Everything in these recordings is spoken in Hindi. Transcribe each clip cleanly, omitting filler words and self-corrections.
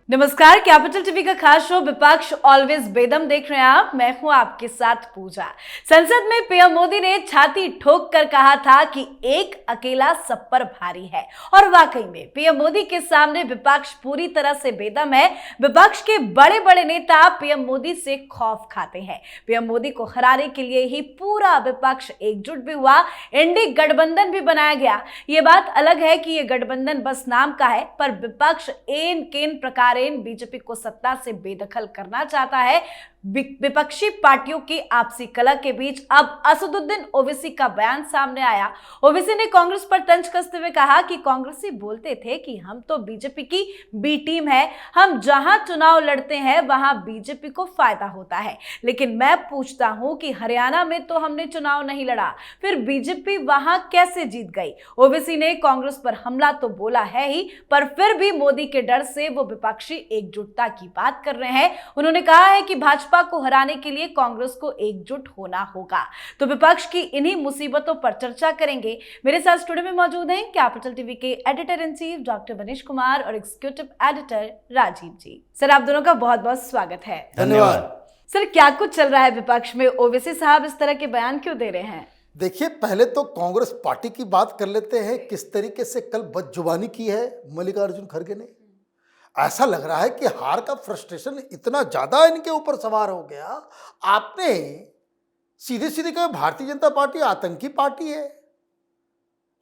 नमस्कार, कैपिटल टीवी का खास शो विपक्ष ऑलवेज बेदम देख रहे हैं आप। मैं हूं आपके साथ पूजा। संसद में पीएम मोदी ने छाती ठोक कर कहा था कि एक अकेला सब पर भारी है, और वाकई में पीएम मोदी के सामने विपक्ष पूरी तरह से बेदम है। विपक्ष के बड़े बड़े नेता पीएम मोदी से खौफ खाते हैं। पीएम मोदी को हराने के लिए ही पूरा विपक्ष एकजुट भी हुआ, इंडी गठबंधन भी बनाया गया। ये बात अलग है कि ये गठबंधन बस नाम का है, पर विपक्ष एन केन प्रकार बीजेपी को सत्ता से बेदखल करना चाहता है। विपक्षी पार्टियों की आपसी कलह के बीच अब असदुद्दीन ओवैसी का बयान सामने आया। ओवैसी ने कांग्रेस पर तंज कसते हुए कहा कि कांग्रेसी बोलते थे कि हम तो बीजेपी की बी टीम है, हम जहां चुनाव लड़ते हैं वहां बीजेपी को फायदा होता है। लेकिन मैं पूछता हूं कि हरियाणा में तो हमने चुनाव नहीं लड़ा, फिर बीजेपी वहां कैसे जीत गई? ओवैसी ने कांग्रेस पर हमला तो बोला है ही, पर फिर भी मोदी के डर से वो विपक्षी एकजुटता की बात कर रहे हैं। उन्होंने कहा है कि भाजपा को हराने के लिए कांग्रेस को एकजुट होना होगा। तो विपक्ष की इन्हीं मुसीबतों पर चर्चा करेंगे। मेरे साथ स्टूडियो में मौजूद हैं कैपिटल टीवी के editor in chief doctor Manish Kumar और एग्जीक्यूटिव एडिटर राजीव जी। सर, आप दोनों का बहुत बहुत स्वागत है। धन्यवाद। सर, क्या कुछ चल रहा है विपक्ष में? ओवैसी साहब इस तरह के बयान क्यों दे रहे हैं? देखिए, पहले तो कांग्रेस पार्टी की बात कर लेते हैं। किस तरीके से कल बदजुबानी की है मल्लिकार्जुन खड़गे ने। ऐसा लग रहा है कि हार का फ्रस्ट्रेशन इतना ज्यादा इनके ऊपर सवार हो गया। आपने सीधे सीधे कहा भारतीय जनता पार्टी आतंकी पार्टी है।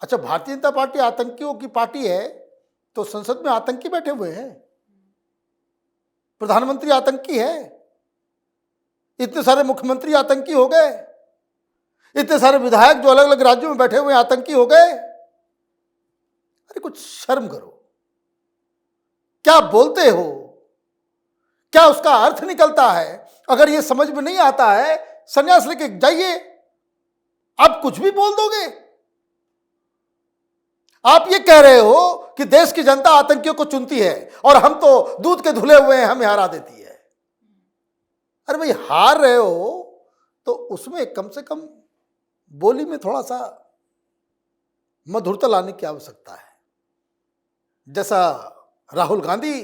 अच्छा, भारतीय जनता पार्टी आतंकियों की पार्टी है तो संसद में आतंकी बैठे हुए हैं, प्रधानमंत्री आतंकी है, इतने सारे मुख्यमंत्री आतंकी हो गए, इतने सारे विधायक जो अलग अलग राज्यों में बैठे हुए आतंकी हो गए। अरे कुछ शर्म करो। क्या बोलते हो? क्या उसका अर्थ निकलता है? अगर ये समझ में नहीं आता है, संन्यास लेके जाइए। आप कुछ भी बोल दोगे। आप ये कह रहे हो कि देश की जनता आतंकियों को चुनती है और हम तो दूध के धुले हुए हैं, हमें हरा देती है। अरे भाई, हार रहे हो तो उसमें कम से कम बोली में थोड़ा सा मधुरता लाने की आवश्यकता है। जैसा राहुल गांधी,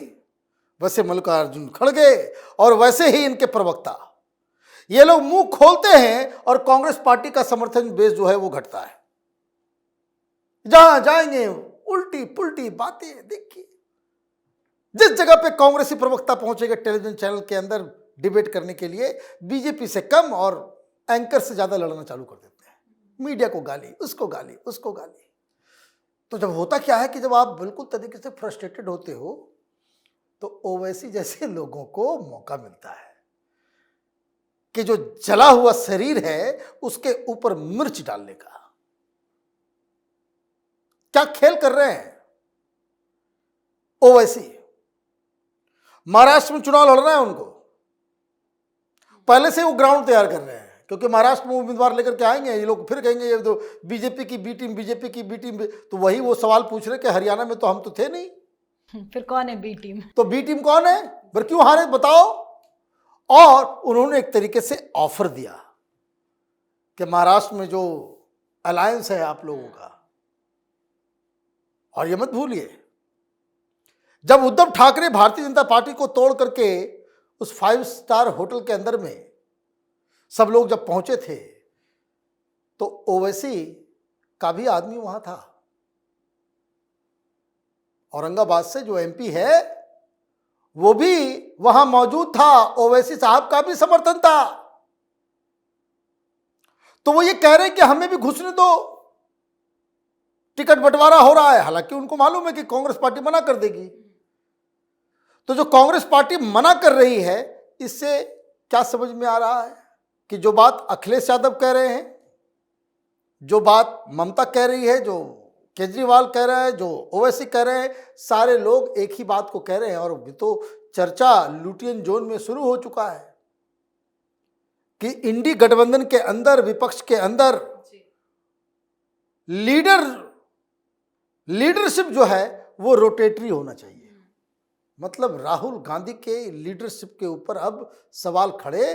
वैसे मल्लिकार्जुन खड़गे और वैसे ही इनके प्रवक्ता। ये लोग मुंह खोलते हैं और कांग्रेस पार्टी का समर्थन बेस जो है वो घटता है। जहां जाएंगे उल्टी पुल्टी बातें। देखिए, जिस जगह पे कांग्रेसी प्रवक्ता पहुंचेगा टेलीविजन चैनल के अंदर डिबेट करने के लिए, बीजेपी से कम और एंकर से ज्यादा लड़ना चालू कर देते हैं। मीडिया को गाली, उसको गाली, उसको गाली। तो जब होता क्या है कि जब आप बिल्कुल तरीके से फ्रस्ट्रेटेड होते हो तो ओवैसी जैसे लोगों को मौका मिलता है कि जो जला हुआ शरीर है उसके ऊपर मिर्च डालने का। क्या खेल कर रहे हैं ओवैसी? महाराष्ट्र में चुनाव लड़ना है उनको, पहले से वो ग्राउंड तैयार कर रहे हैं, क्योंकि महाराष्ट्र में उम्मीदवार लेकर के आएंगे ये लोग। फिर कहेंगे ये तो बीजेपी की बी टीम, बीजेपी की बी टीम। तो वही वो सवाल पूछ रहे कि हरियाणा में तो हम तो थे नहीं, फिर कौन है बी टीम? तो बी टीम कौन है, पर क्यों हारे बताओ। और उन्होंने एक तरीके से ऑफर दिया कि महाराष्ट्र में जो अलायंस है आप लोगों का, और ये मत भूलिए, जब उद्धव ठाकरे भारतीय जनता पार्टी को तोड़ करके उस 5 स्टार होटल के अंदर में सब लोग जब पहुंचे थे तो ओवैसी का भी आदमी वहां था। औरंगाबाद से जो एमपी है वो भी वहां मौजूद था, ओवैसी साहब का भी समर्थन था। तो वो ये कह रहे हैं कि हमें भी घुसने दो, टिकट बंटवारा हो रहा है। हालांकि उनको मालूम है कि कांग्रेस पार्टी मना कर देगी। तो जो कांग्रेस पार्टी मना कर रही है, इससे क्या समझ में आ रहा है कि जो बात अखिलेश यादव कह रहे हैं, जो बात ममता कह रही है, जो केजरीवाल कह रहा है, जो ओवैसी कह रहे हैं, सारे लोग एक ही बात को कह रहे हैं। और भी तो चर्चा लुटियन जोन में शुरू हो चुका है कि इंडी गठबंधन के अंदर, विपक्ष के अंदर लीडरशिप जो है वो रोटेटरी होना चाहिए। मतलब राहुल गांधी के लीडरशिप के ऊपर अब सवाल खड़े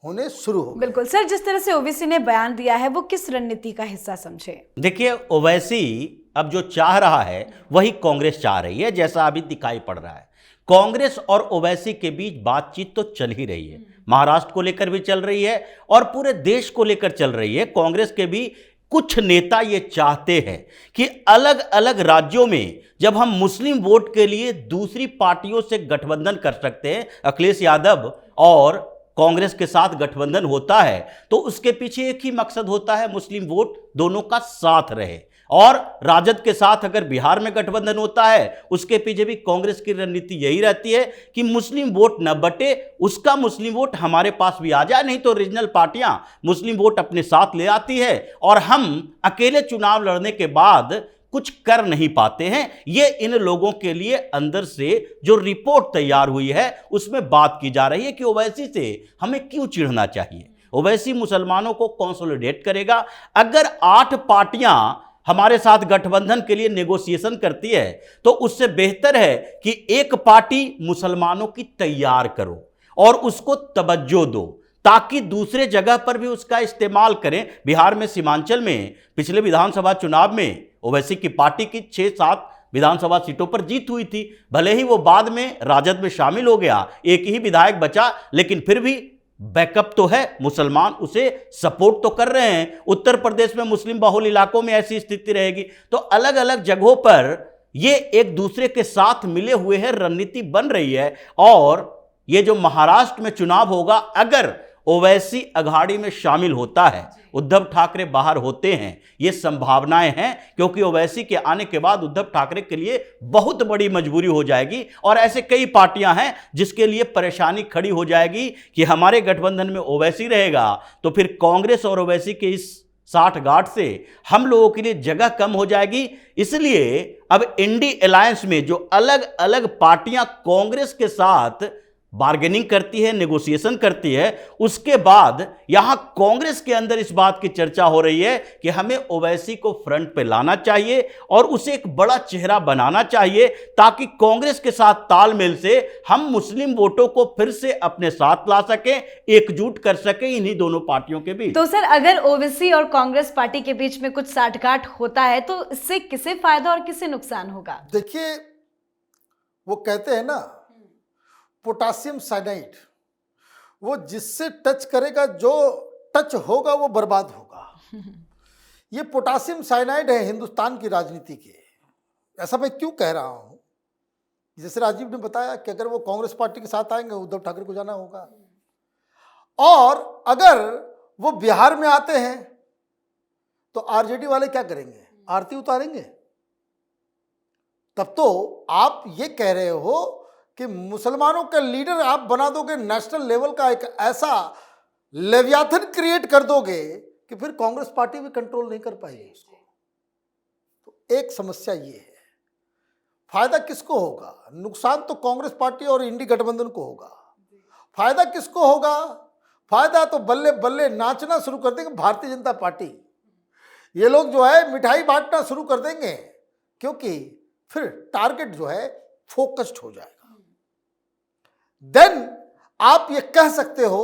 होने शुरू हो गए। बिल्कुल सर, जिस तरह से ओवैसी ने बयान दिया है वो किस रणनीति का हिस्सा समझे? देखिए, ओवैसी अब जो चाह रहा है वही कांग्रेस चाह रही है, जैसा अभी दिखाई पड़ रहा है। कांग्रेस और ओवैसी के बीच बातचीत तो चल ही रही है, महाराष्ट्र को लेकर भी चल रही है और पूरे देश को लेकर चल रही है। कांग्रेस के भी कुछ नेता ये चाहते हैं कि अलग अलग राज्यों में जब हम मुस्लिम वोट के लिए दूसरी पार्टियों से गठबंधन कर सकते हैं, अखिलेश यादव और कांग्रेस के साथ गठबंधन होता है तो उसके पीछे एक ही मकसद होता है, मुस्लिम वोट दोनों का साथ रहे। और राजद के साथ अगर बिहार में गठबंधन होता है उसके पीछे भी कांग्रेस की रणनीति यही रहती है कि मुस्लिम वोट न बटे, उसका मुस्लिम वोट हमारे पास भी आ जाए, नहीं तो रीजनल पार्टियां मुस्लिम वोट अपने साथ ले आती है और हम अकेले चुनाव लड़ने के बाद कुछ कर नहीं पाते हैं। ये इन लोगों के लिए अंदर से जो रिपोर्ट तैयार हुई है उसमें बात की जा रही है कि ओवैसी से हमें क्यों चिढ़ना चाहिए। ओवैसी मुसलमानों को कंसोलिडेट करेगा। अगर 8 पार्टियां हमारे साथ गठबंधन के लिए नेगोशिएशन करती है तो उससे बेहतर है कि एक पार्टी मुसलमानों की तैयार करो और उसको तवज्जो दो ताकि दूसरे जगह पर भी उसका इस्तेमाल करें। बिहार में सीमांचल में पिछले विधानसभा चुनाव में ओवैसी की पार्टी की 6-7 विधानसभा सीटों पर जीत हुई थी। भले ही वो बाद में राजद में शामिल हो गया, एक ही विधायक बचा, लेकिन फिर भी बैकअप तो है, मुसलमान उसे सपोर्ट तो कर रहे हैं। उत्तर प्रदेश में मुस्लिम बहुल इलाकों में ऐसी स्थिति रहेगी। तो अलग अलग जगहों पर ये एक दूसरे के साथ मिले हुए हैं, रणनीति बन रही है। और ये जो महाराष्ट्र में चुनाव होगा, अगर ओवैसी अघाड़ी में शामिल होता है, उद्धव ठाकरे बाहर होते हैं, ये संभावनाएं हैं, क्योंकि ओवैसी के आने के बाद उद्धव ठाकरे के लिए बहुत बड़ी मजबूरी हो जाएगी। और ऐसे कई पार्टियां हैं जिसके लिए परेशानी खड़ी हो जाएगी कि हमारे गठबंधन में ओवैसी रहेगा तो फिर कांग्रेस और ओवैसी के इस 60 गांठ से हम लोगों के लिए जगह कम हो जाएगी। इसलिए अब इंडी अलायंस में जो अलग अलग पार्टियां कांग्रेस के साथ बार्गेनिंग करती है, नेगोशिएशन करती है, उसके बाद यहां कांग्रेस के अंदर इस बात की चर्चा हो रही है कि हमें ओवैसी को फ्रंट पे लाना चाहिए और उसे एक बड़ा चेहरा बनाना चाहिए ताकि कांग्रेस के साथ तालमेल से हम मुस्लिम वोटों को फिर से अपने साथ ला सकें, एकजुट कर सकें इन्हीं दोनों पार्टियों के बीच। तो सर, अगर ओवैसी और कांग्रेस पार्टी के बीच में कुछ साठगांठ होता है तो इससे किसे फायदा और किसे नुकसान होगा? देखिए, वो कहते हैं ना पोटासियम साइनाइड, वो जिससे टच करेगा, जो टच होगा वो बर्बाद होगा। ये पोटासियम साइनाइड है हिंदुस्तान की राजनीति के। ऐसा मैं क्यों कह रहा हूं? जैसे राजीव ने बताया कि अगर वो कांग्रेस पार्टी के साथ आएंगे, उद्धव ठाकरे को जाना होगा, और अगर वो बिहार में आते हैं तो आरजेडी वाले क्या करेंगे? आरती उतारेंगे। तब तो आप ये कह रहे हो कि मुसलमानों का लीडर आप बना दोगे, नेशनल लेवल का एक ऐसा लेवियाथन क्रिएट कर दोगे कि फिर कांग्रेस पार्टी भी कंट्रोल नहीं कर पाएगी उसको। तो एक समस्या ये है। फायदा किसको होगा? नुकसान तो कांग्रेस पार्टी और इंडी गठबंधन को होगा। फायदा किसको होगा? फायदा तो बल्ले बल्ले नाचना शुरू कर देंगे भारतीय जनता पार्टी। ये लोग जो है मिठाई बांटना शुरू कर देंगे, क्योंकि फिर टारगेट जो है फोकस्ड हो जाएगा। देन आप ये कह सकते हो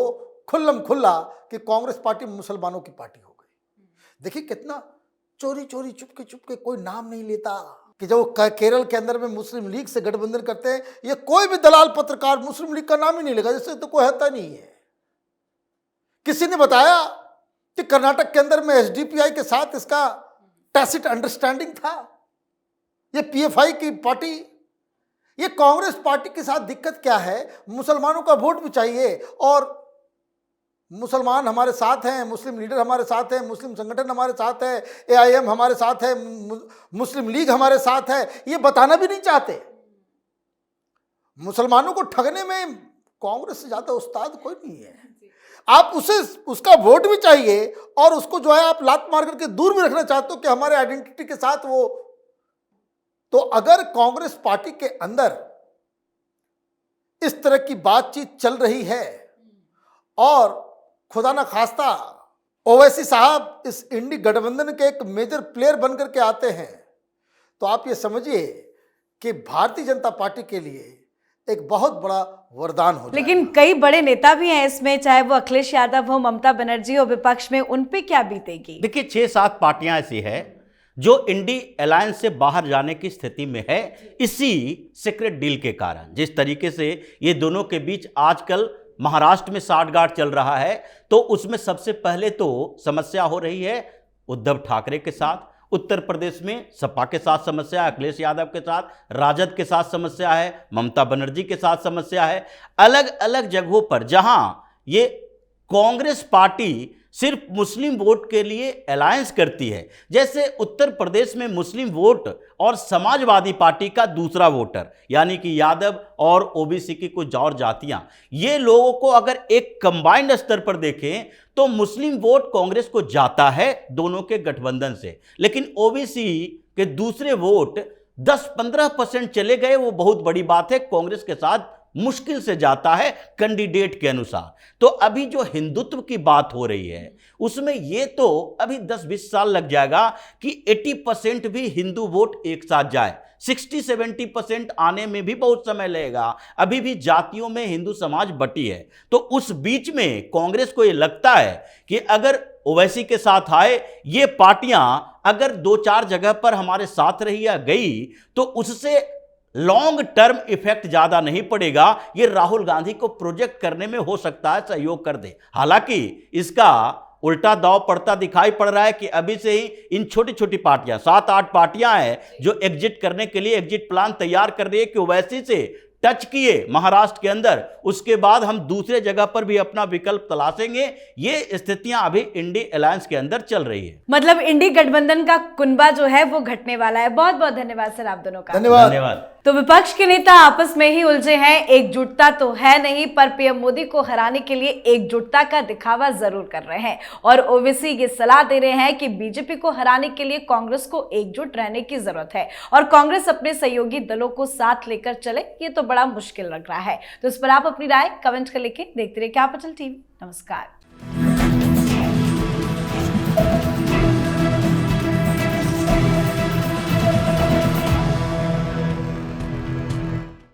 खुल्लम खुल्ला कि कांग्रेस पार्टी मुसलमानों की पार्टी हो गई। देखिए कितना चोरी चोरी चुपके चुपके, कोई नाम नहीं लेता कि जब केरल के अंदर में मुस्लिम लीग से गठबंधन करते हैं, ये कोई भी दलाल पत्रकार मुस्लिम लीग का नाम ही नहीं लेगा, जैसे तो कोई हत्या नहीं है। किसी ने बताया कि कर्नाटक के अंदर में एसडीपीआई के साथ इसका टैसिट अंडरस्टैंडिंग था। ये पीएफआई की पार्टी, ये कांग्रेस पार्टी के साथ दिक्कत क्या है? मुसलमानों का वोट भी चाहिए और मुसलमान हमारे साथ हैं, मुस्लिम लीडर हमारे साथ हैं, मुस्लिम संगठन हमारे साथ है, एआईएम हमारे साथ है, मुस्लिम लीग हमारे साथ है, ये बताना भी नहीं चाहते। मुसलमानों को ठगने में कांग्रेस से ज्यादा उस्ताद कोई नहीं है। आप उसे उसका वोट भी चाहिए और उसको जो है आप लात मार करके दूर भी रखना चाहते हो कि हमारे आइडेंटिटी के साथ वो। तो अगर कांग्रेस पार्टी के अंदर इस तरह की बातचीत चल रही है और खुदा ना खास्ता ओवैसी साहब इस इंडी गठबंधन के एक मेजर प्लेयर बनकर के आते हैं, तो आप ये समझिए कि भारतीय जनता पार्टी के लिए एक बहुत बड़ा वरदान हो। लेकिन कई बड़े नेता भी हैं इसमें, चाहे वो अखिलेश यादव हो, ममता बनर्जी हो, विपक्ष में उन पे क्या बीतेगी? देखिए 6-7 पार्टियां ऐसी है जो इंडी अलायंस से बाहर जाने की स्थिति में है, इसी सीक्रेट डील के कारण। जिस तरीके से ये दोनों के बीच आजकल महाराष्ट्र में साठगांठ चल रहा है, तो उसमें सबसे पहले तो समस्या हो रही है उद्धव ठाकरे के साथ, उत्तर प्रदेश में सपा के साथ समस्या है, अखिलेश यादव के साथ, राजद के साथ समस्या है, ममता बनर्जी के साथ समस्या है। अलग अलग जगहों पर जहां ये कांग्रेस पार्टी सिर्फ मुस्लिम वोट के लिए अलायंस करती है, जैसे उत्तर प्रदेश में मुस्लिम वोट और समाजवादी पार्टी का दूसरा वोटर यानी कि यादव और ओबीसी की कुछ और जातियां, ये लोगों को अगर एक कंबाइंड स्तर पर देखें तो मुस्लिम वोट कांग्रेस को जाता है दोनों के गठबंधन से, लेकिन ओबीसी के दूसरे वोट 10-15% चले गए, वो बहुत बड़ी बात है। कांग्रेस के साथ मुश्किल से जाता है कैंडिडेट के अनुसार। तो अभी जो हिंदुत्व की बात हो रही है उसमें ये तो अभी 10-20 साल लग जाएगा कि 80% भी हिंदू वोट एक साथ जाए, 60-70% आने में भी बहुत समय लगेगा। अभी भी जातियों में हिंदू समाज बटी है। तो उस बीच में कांग्रेस को ये लगता है कि अगर ओवैसी के साथ आए, ये पार्टियां अगर 2-4 जगह पर हमारे साथ रही या गई तो उससे लॉन्ग टर्म इफेक्ट ज्यादा नहीं पड़ेगा। ये राहुल गांधी को प्रोजेक्ट करने में हो सकता है सहयोग कर दे। हालांकि इसका उल्टा दांव पड़ता दिखाई पड़ रहा है कि अभी से ही इन छोटी छोटी पार्टियां, 7-8 पार्टियां हैं जो एग्जिट करने के लिए एग्जिट प्लान तैयार कर रही है कि ओवैसी से टच किए महाराष्ट्र के अंदर, उसके बाद हम दूसरे जगह पर भी अपना विकल्प तलाशेंगे। ये स्थितियां अभी इंडी अलायंस के अंदर चल रही है। मतलब इंडी गठबंधन का कुनबा जो है वो घटने वाला है। बहुत बहुत धन्यवाद सर आप दोनों का। धन्यवाद। तो विपक्ष के नेता आपस में ही उलझे हैं, एकजुटता तो है नहीं, पर पीएम मोदी को हराने के लिए एकजुटता का दिखावा जरूर कर रहे हैं और ओवैसी ये सलाह दे रहे हैं कि बीजेपी को हराने के लिए कांग्रेस को एकजुट रहने की जरूरत है और कांग्रेस अपने सहयोगी दलों को साथ लेकर चले, ये तो बड़ा मुश्किल लग रहा है। तो इस पर आप अपनी राय कमेंट कर लिखें। देखते रहिए कैपिटल टीवी। नमस्कार।